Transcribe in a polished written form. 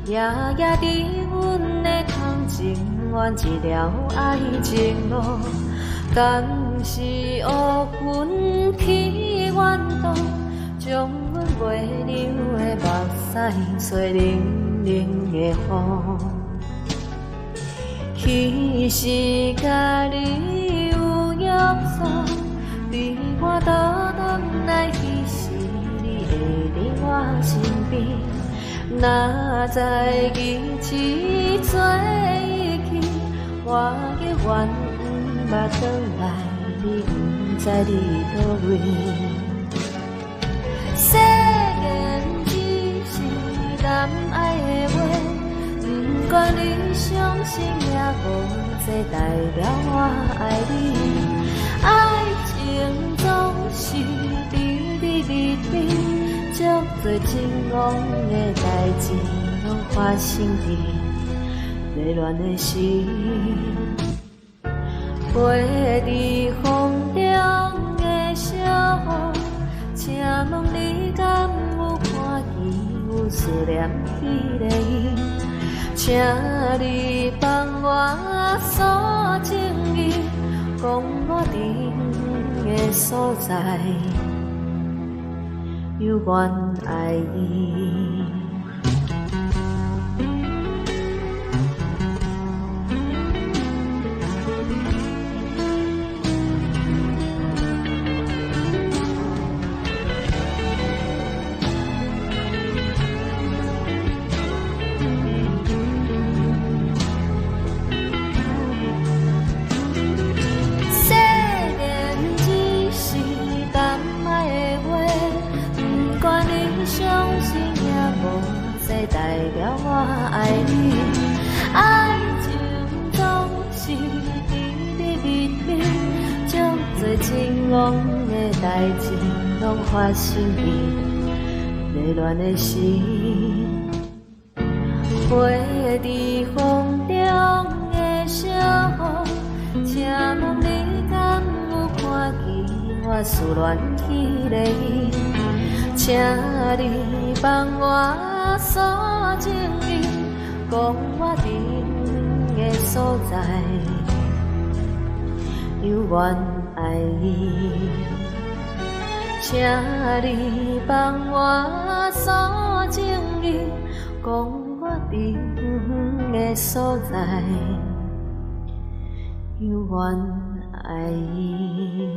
夜夜伫阮的头前，圆一条爱情路。敢是乌云去远渡，将阮月亮的目屎吹冷冷的雨。其实甲你有约束，对我倒转来，其实你会伫我身边。若知日子做一去，我永远毋捌转来，你毋知你倒位。世间只是男爱的话，不管你相信也无，这代表我爱你。爱情总是甜甜蜜蜜。足多情浓的代志，拢发生伫迷乱的心，飞伫风中的小雨。请问你敢有看见有思念迄个伊？请你帮我锁情意，讲我伫的所在。有缘爱伊。世间只是谈爱的话。不管你相信也无，这代表我爱你。爱情总是甜甜蜜蜜，足多情浓的代志，拢发生伫迷乱的心。飞伫风中的小雨，请问你敢有看见我思恋迄个伊？请你帮我锁情意，讲我伫的所在，有缘爱伊。请你帮我锁情意，讲我伫的所在，有缘爱伊。